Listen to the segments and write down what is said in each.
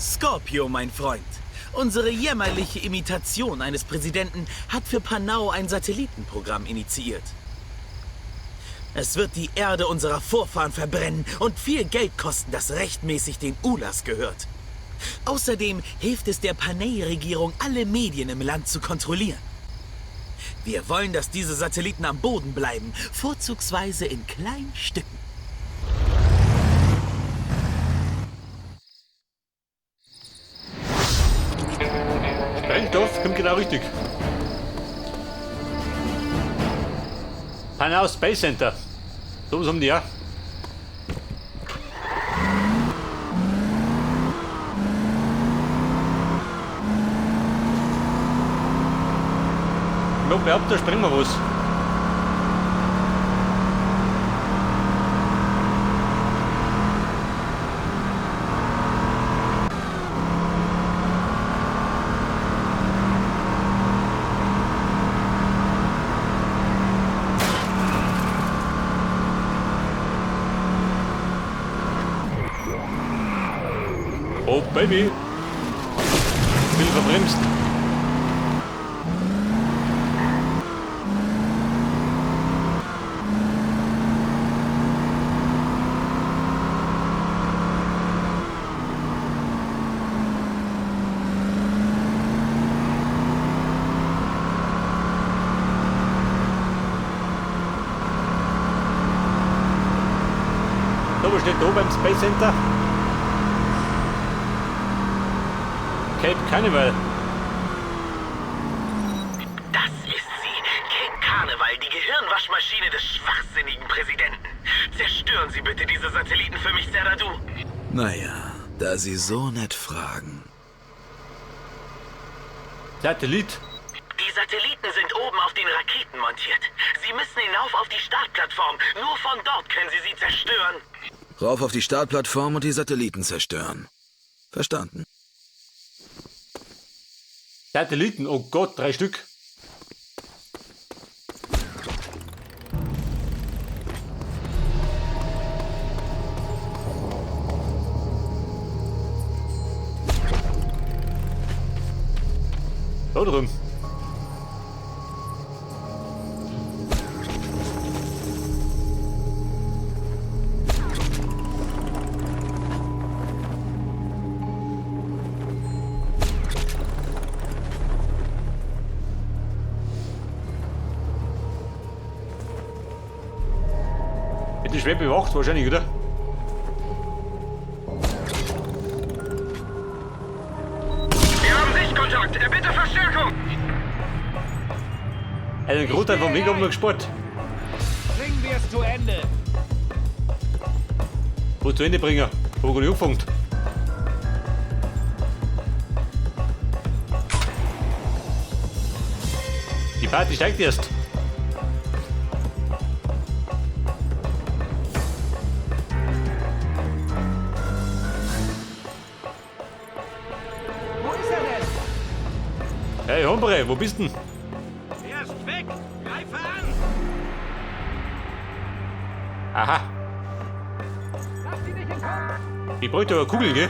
Scorpio, mein Freund. Unsere jämmerliche Imitation eines Präsidenten hat für Panau ein Satellitenprogramm initiiert. Es wird die Erde unserer Vorfahren verbrennen und viel Geld kosten, das rechtmäßig den Ulas gehört. Außerdem hilft es der Panay-Regierung, alle Medien im Land zu kontrollieren. Wir wollen, dass diese Satelliten am Boden bleiben, vorzugsweise in kleinen Stücken. Sprengstoff kommt genau richtig. Panau Space Center. So was haben die ja. Ich glaube, da sprengen wir was. Oh Baby! Ich bin verbremst. Da, was steht da beim Space Center? Cape Canaveral. Das ist sie, Cape Canaveral, die Gehirnwaschmaschine des schwachsinnigen Präsidenten. Zerstören Sie bitte diese Satelliten für mich, Serradu. Naja, da Sie so nett fragen. Satellit. Die Satelliten sind oben auf den Raketen montiert. Sie müssen hinauf auf die Startplattform. Nur von dort können Sie sie zerstören. Rauf auf die Startplattform und die Satelliten zerstören. Verstanden. Satelliten, oh Gott, 3 Stück. Da drin. Wird schwer bewacht wahrscheinlich, oder? Wir haben Sichtkontakt. Bitte Verstärkung. Also Grot einfach mega um noch gespart. Bringen wir es zu Ende. Wo zu Ende bringen? Wo gut angefangen? Die Party steigt erst. Wo ist er denn? Hey Hombre, wo bist denn? Er ist weg. Greife an. Aha, Lass sie nicht entkommen. ich bräuchte eine Kugel, gell?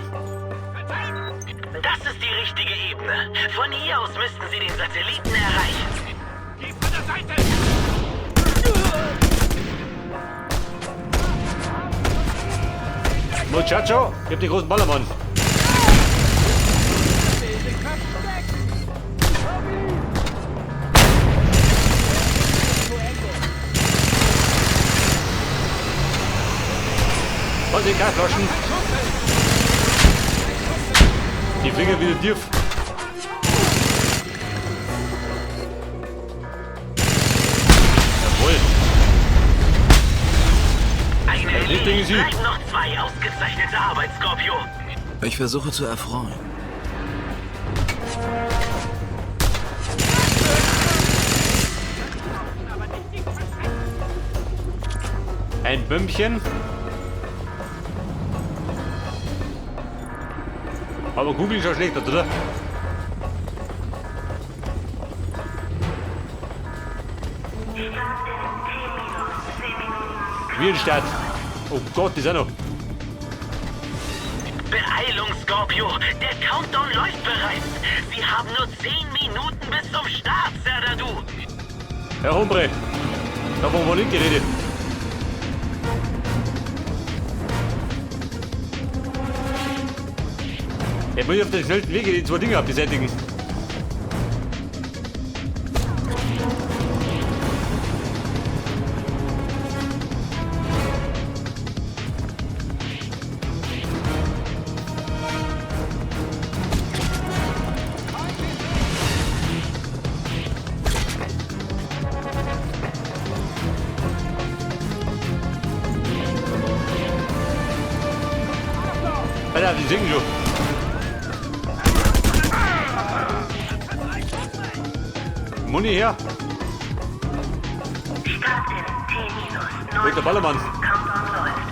Verteilt. Das ist die richtige Ebene. Von hier aus müssten Sie den Satelliten erreichen. Geh von der Seite. Muchacho, ich hab den großen Ballermann. Den versteckt. Zu Ende. Was die Gasflaschen? Die Finger wieder tief. Jawohl. Eine Nicht gegen Sie. bleiben noch 2. Ausgezeichnete Arbeit, Scorpio. Ich versuche zu erfreuen. Ein Bömmchen. Aber Google ist schon schlecht, oder? Wie ein Start. Oh Gott, ist er noch. Beeilung, Scorpio! Der Countdown läuft bereits! Sie haben nur 10 Minuten bis zum Start, Serdadu! Herr Hombre, davon war nicht die Rede. Er will auf den schnellsten Wege die 2 Dinge abbeseitigen. Alter, die singen schon. Muni her. Start in T-9. Wo ist der Ballermann? Countdown läuft.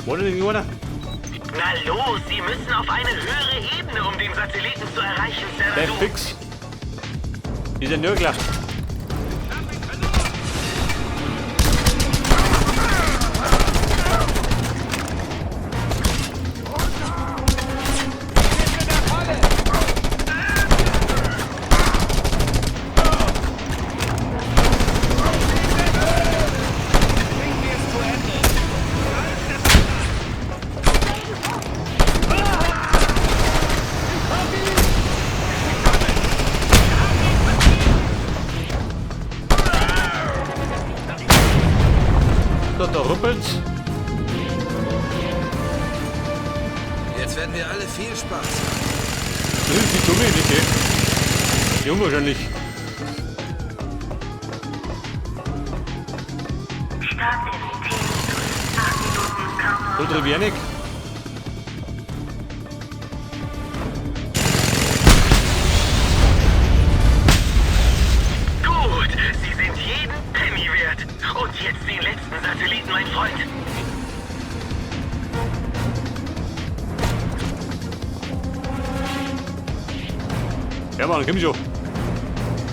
Wo ist denn irgendeiner? Na los, Sie müssen auf eine höhere Ebene, um den Satelliten zu erreichen, Der Serdadu! Fix. Dieser Nörgler. Da ruppelt's. Jetzt werden wir alle viel Spaß haben. Das ist die dumme Idee. Die unwahrscheinlich. Start in T-9. 8 Minuten Countdown. So Trivianik. Gut, Sie sind jeden Penny wert. Und jetzt den letzten Satelliten, mein Freund. Ja Mann, komm schon.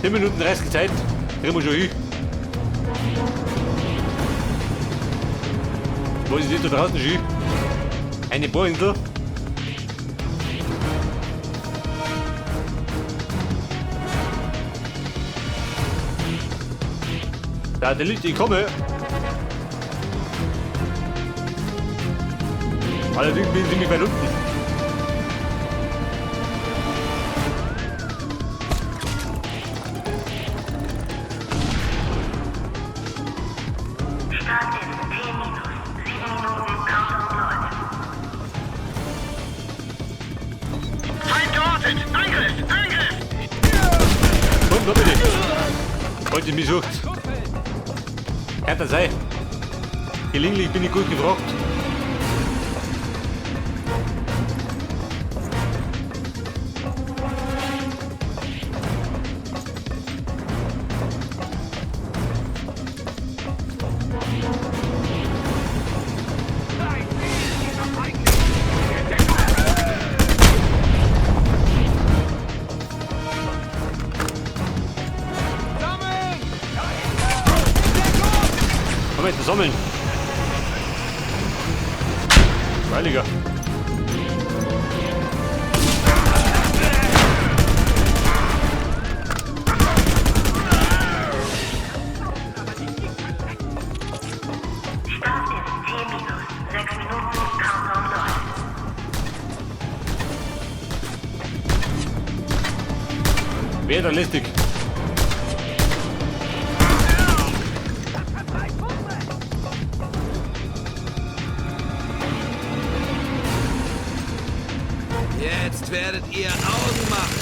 10 Minuten 30 Zeit. Kriegen wir schon hin. Wo ist das da draußen schon? Eine Bohrinsel. Satellit, ich komme. Allerdings bin ich ziemlich weit unten. Start in T-7 Minuten Countdown läuft. Feind geortet! Angriff! Angriff! Komm, da bitte. Heute mich sucht. Kann das sein? Gelegentlich bin ich gut gefragt. Moment, sammeln. Heiliger. Start in T-6 Minuten Countdown läuft. Wer da lästig? Jetzt werdet ihr Augen machen.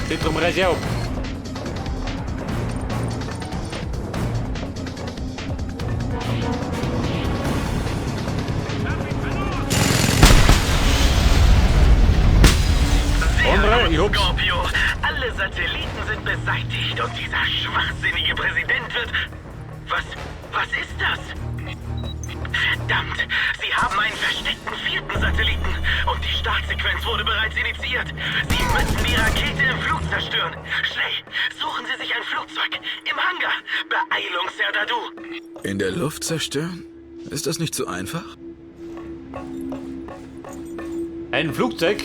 Zentrum reiß auf. Hombre, ich hab's. Scorpio, alle Satelliten sind beseitigt und dieser schwachsinnige Präsident wird... Was ist das? Verdammt, Sie haben einen versteckten 4. Satelliten und die Startsequenz wurde bereits initiiert. Sie müssen die Rakete im Flug zerstören. Schnell, suchen Sie sich ein Flugzeug im Hangar. Beeilung, Serdadu. In der Luft zerstören? Ist das nicht zu einfach? Ein Flugzeug.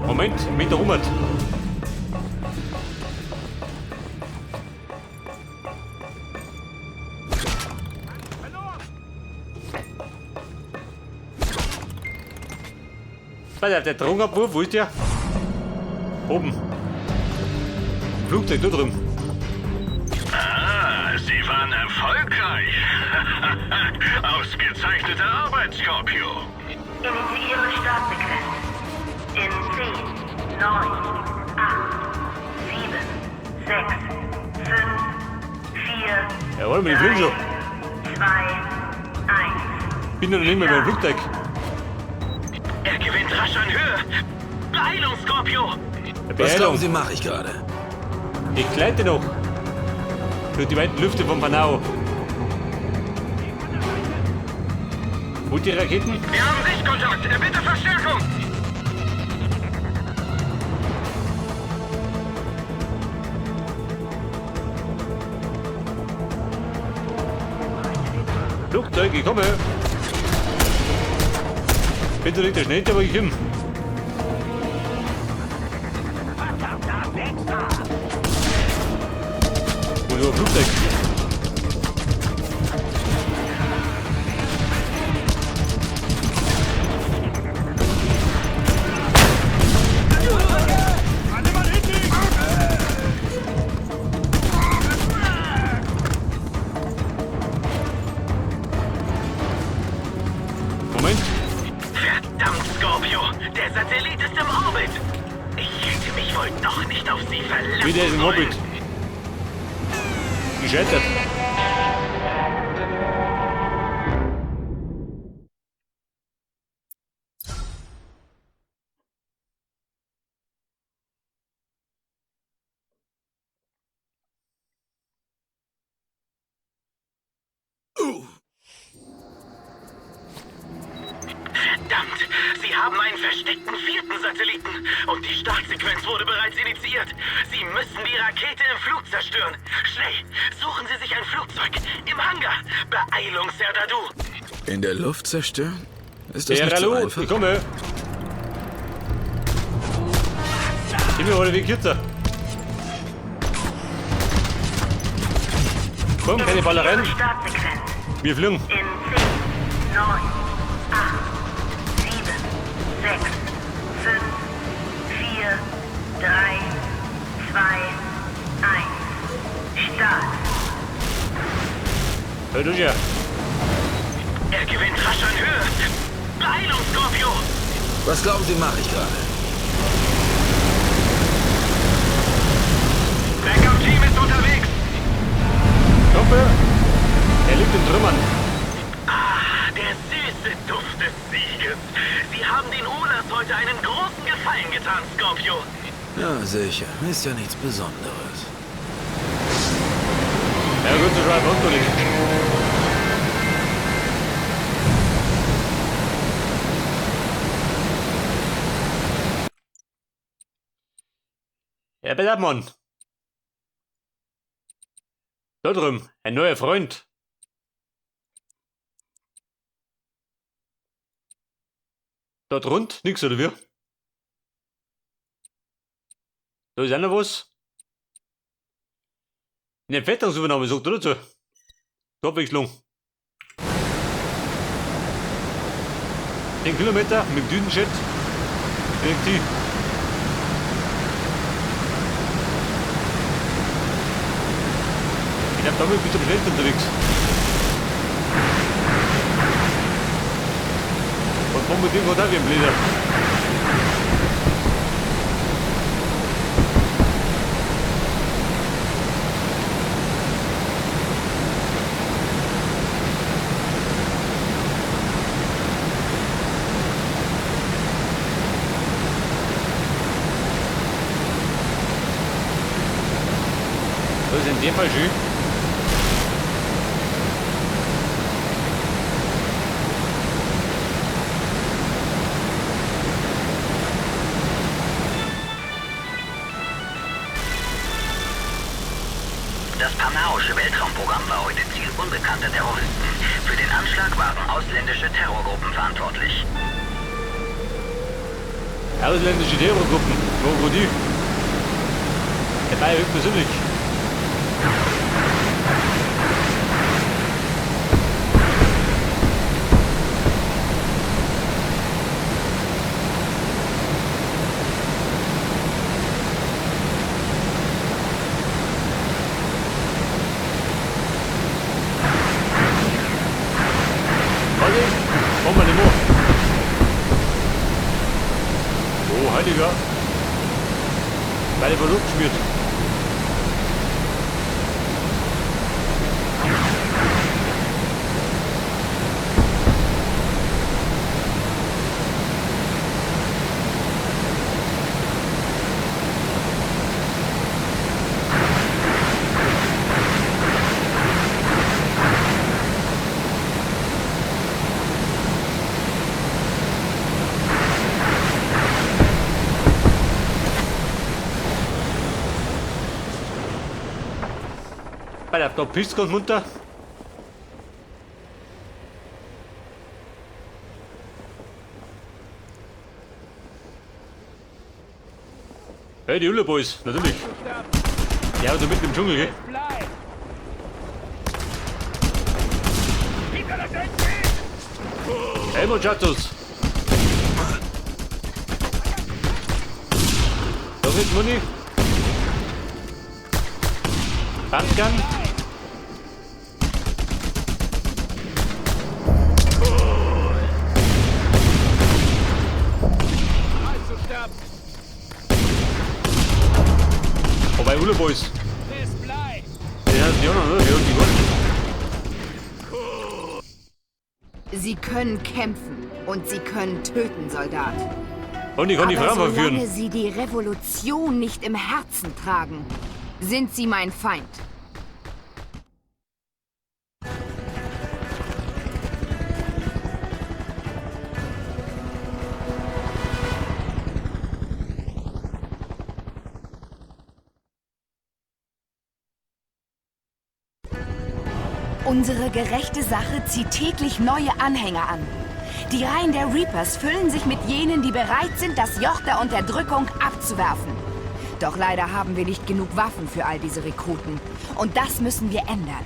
Moment, mit der Rummert. Warte, der Drogenabwurf, wo ist der? Oben. Flugzeug, da drüben. Ah, Sie waren erfolgreich. Ausgezeichnete Arbeit, Scorpio. Initiiere Startsequenz. In 10, 9, 8, 7, 6, 5, 4, Jawohl, wir fliegen schon. 2, 1. Bin noch nicht mehr beim Flugzeug. Er gewinnt rasch an Höhe. Beeilung, Scorpio! Was Beeilung. glauben Sie, mache ich gerade? Ich gleite noch. Durch die weiten Lüfte von Panau. Und die Raketen? Wir haben Sichtkontakt. Bitte Verstärkung. Flugzeug, ich komme. Bin zwar nicht der Schnellste, aber ich komme. Wo ist ein Flugzeug? Alle mal hinlegen! Moment. Verdammt, Scorpio! Der Satellit ist im Orbit! Ich hätte mich wohl doch nicht auf Sie verlassen Wieder ist ein sollen. Hobbit. Gescheitert. Verdammt! Sie haben einen versteckten vierten Satelliten und die Startsequenz wurde bereits initiiert. Sie müssen die Rakete im Flug zerstören. Schnell! Suchen Sie sich ein Flugzeug im Hangar. Beeilung, Serdadu! In der Luft zerstören? Ist das Ja, nicht so hallo, einfach? ich komme. Gib mir heute wie kürzer. Komm, keine Ballereien. Startsequenz. Wir fliegen. In 10, 9, 8, 7, 6, 5, 4, 3, 2, 1. Start. Hör du ja. Er gewinnt rasch an Höhe. Beeilung, Scorpio! Was glauben Sie, mache ich gerade? Backup-Team ist unterwegs. Komm, er liegt in Trümmern. Ah, der süße Duft des Sieges. Sie haben den Olas heute einen großen Gefallen getan, Scorpio. Ja, sicher. Ist ja nichts Besonderes. Ja gut, so schreibt uns doch nicht. Ja, bitte, Mann. Da drüben, ein neuer Freund. Dort rund, nix oder wie? Da ist auch noch was. In der Fettungsübernahme sagt er dazu. Abwechslung. 10 Kilometer mit dem Düsenjet. Direkt hier. Ich hab damit bis zum schnellsten unterwegs. Und bombardieren wir da wie ein Bläder. Das ist in dem Fall schön. Das panauische Weltraumprogramm Satellitenprogramm war heute Ziel unbekannter Terroristen. Für den Anschlag waren ausländische Terrorgruppen verantwortlich. Ausländische Terrorgruppen? Wo die? Dabei höchstpersönlich. Komm mal nicht mehr. Oh, Heiliger. Beide Verlust gespielt. Da pisst ganz munter. Hey, die Ulle Boys, natürlich. Ja, so mitten im Dschungel, gell? Hey, Muchachos. Da ist Muni. Pumpgun. Wobei Ulle Boys. Der hat die auch noch, ne? Die Sie können kämpfen und sie können töten, Soldat. Und ich kann die Frau Aber verführen. solange sie die Revolution nicht im Herzen tragen, sind sie mein Feind. Unsere gerechte Sache zieht täglich neue Anhänger an. Die Reihen der Reapers füllen sich mit jenen, die bereit sind, das Joch der Unterdrückung abzuwerfen. Doch leider haben wir nicht genug Waffen für all diese Rekruten. Und das müssen wir ändern.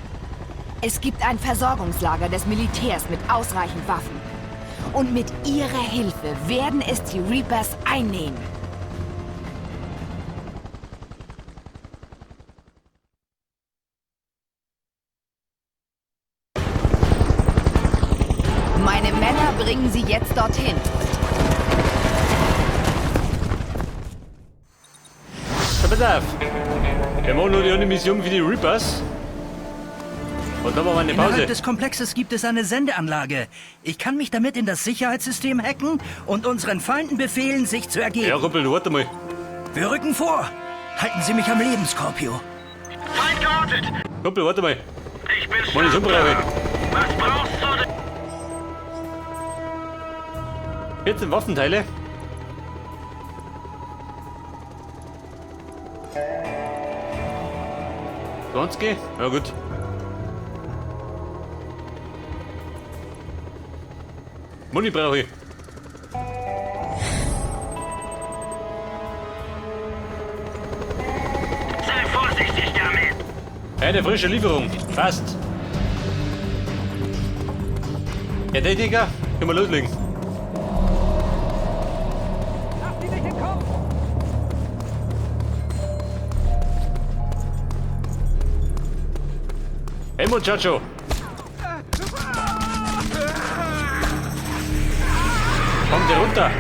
Es gibt ein Versorgungslager des Militärs mit ausreichend Waffen. Und mit ihrer Hilfe werden es die Reapers einnehmen. Meine Männer bringen sie jetzt dorthin. Pass auf. Wir machen nur die eine Mission für die Reapers. Und dann machen wir eine Pause. Innerhalb des Komplexes gibt es eine Sendeanlage. Ich kann mich damit in das Sicherheitssystem hacken und unseren Feinden befehlen, sich zu ergeben. Ja, Kumpel, warte mal. Wir rücken vor. Halten Sie mich am Leben, Scorpio. Feind geortet! Kumpel, warte mal. Ich bin Meine Superreihe. Was brauchst du denn? 14 Waffenteile. Gonski? Ja gut. Muni brauche ich. Sei vorsichtig damit! Eine frische Lieferung. Fast. Ja, der Digga. Können wir loslegen. Hey, Muchacho. Kommt ihr runter?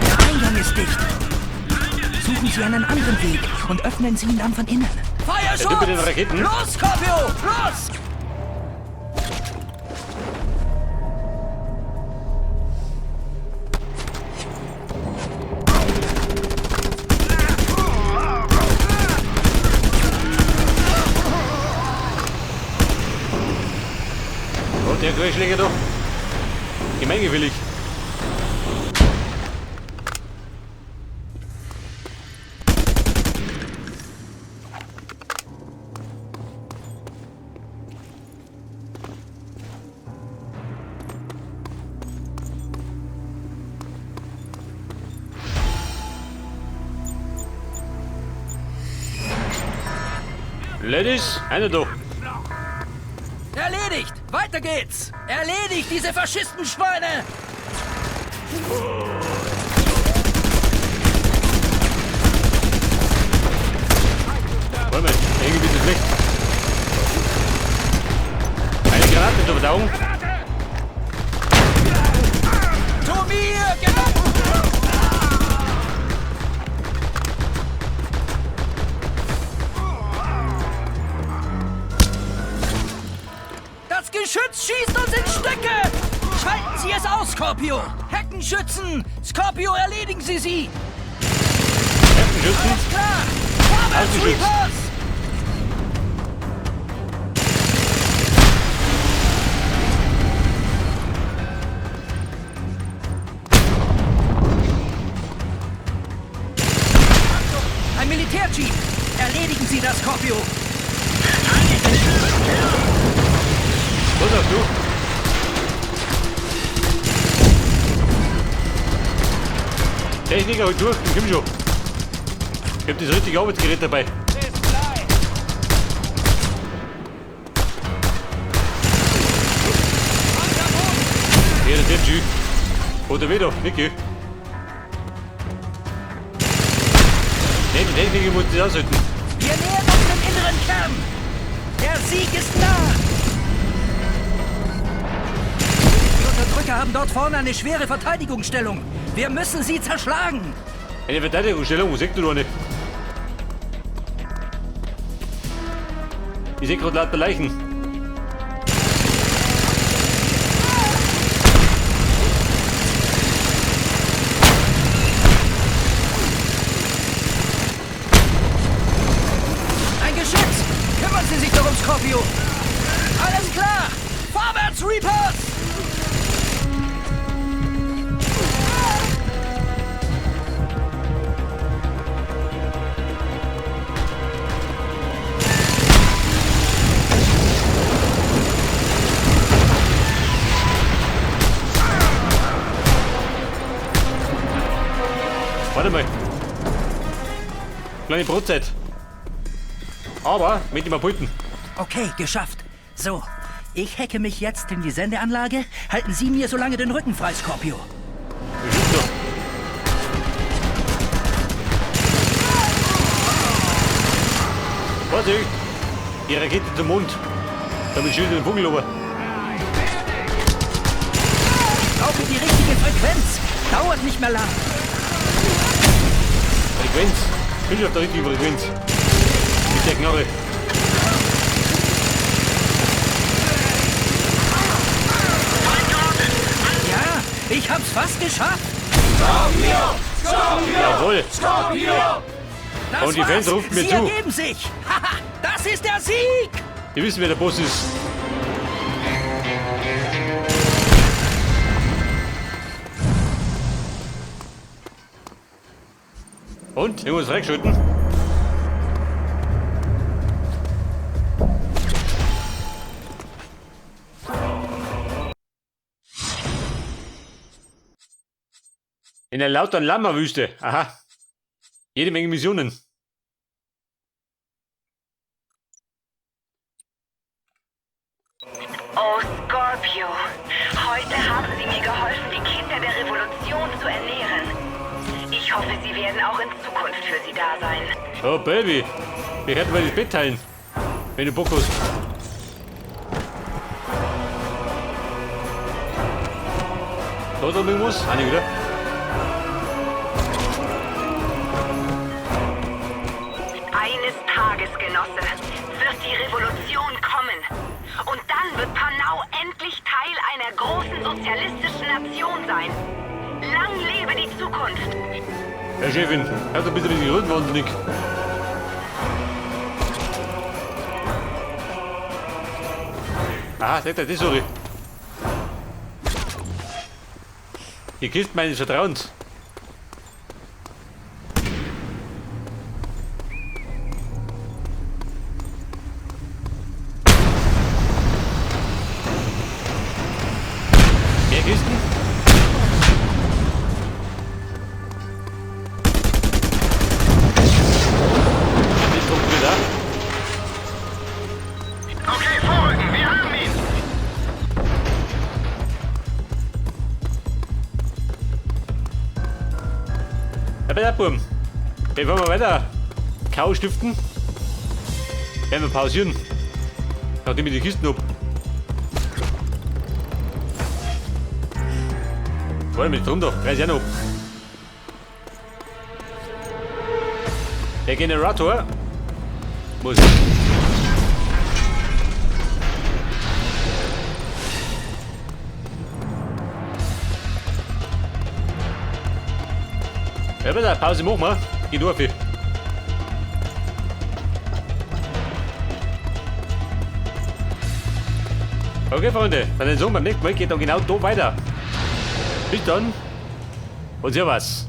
Der Eingang ist dicht. Suchen Sie einen anderen Weg und öffnen Sie ihn dann von innen. Der Typ mit den Raketen. Los, Scorpio! Los! Und der Querschläger doch. Gemeingewillig. Ladies, einer doch. Erledigt! Weiter geht's! Erledigt diese Faschistenschweine! Warte mal, irgendwie ist es schlecht. Eine Granate zur Verdauung. Zu mir! Genau! Das Geschütz schießt uns in Stücke! Schalten Sie es aus, Scorpio! Heckenschützen! Scorpio, erledigen Sie sie! Heckenschützen? Alles klar! Vorwärts, Ausgeschützt. Reapers! Ein Militärjeep! Erledigen Sie das, Scorpio! Was sagst du? Techniker, halt durch, komm schon. Ich hab das richtige Arbeitsgerät dabei. Ja, das wird schön. Oder wieder, Niki. Nee, die Techniker muss das aushalten. Wir nähern uns dem inneren Kern! Der Sieg ist nah! Die Unterdrücker haben dort vorne eine schwere Verteidigungsstellung. Wir müssen sie zerschlagen! Eine Verteidigungsstellung, wo sagt du doch nicht? Ich seh gerade lauter Leichen. Ein Geschütz! Kümmern Sie sich darum, Scorpio! Alles klar! Vorwärts, Reapers! Warte mal. Kleine Brotzeit. Aber mit dem Pulten. Okay, geschafft. So, ich hacke mich jetzt in die Sendeanlage. Halten Sie mir so lange den Rücken frei, Scorpio. So. Vorsicht! Die Rakete zum Mond. Damit schießt den Vogel ober. Ich brauche die richtige Frequenz. Dauert nicht mehr lang. Frequenz. Bin ich auf der richtigen Frequenz. Mit der Knarre. Ja, ich hab's fast geschafft. Jawohl. Das Und die Fans war's. rufen mir Sie zu. ergeben sich. Haha, das ist der Sieg. Die wissen, wer der Boss ist. Und? Irgendwas reingeschalten? In der lauteren Lama-Wüste. Aha. Jede Menge Missionen. Oh, Scorpio. Heute haben Sie mir geholfen, die Kinder der Revolution zu ernähren. Ich hoffe, Sie werden auch in Zukunft für sie da sein. Oh, Baby. Wir hätten mal das Bett teilen. Wenn du Bock hast. Da ist noch irgendwas? Ah, nicht, oder? Eines Tages, Genosse, wird die Revolution kommen. Und dann wird Panau endlich Teil einer großen sozialistischen Nation sein. Lang lebe die Zukunft. Herr Chefin, hört ein bisschen die Rücken wahnsinnig. Aha, seht ihr, das sorry. Die Kiste meines Vertrauens. Mehr Kisten? Das kommt wieder. bitte, Buben. Bevor wir weiter Chaos stiften, werden wir pausieren. Nachdem ich die Kisten hab. Warte mit drunter, reiß ich auch noch ab. Der Generator muss. Ja, bitte, Pause machen wir. Geh durch. Okay, Freunde, wenn ihr so beim nächsten Mal geht dann genau da weiter. Bis dann und servus.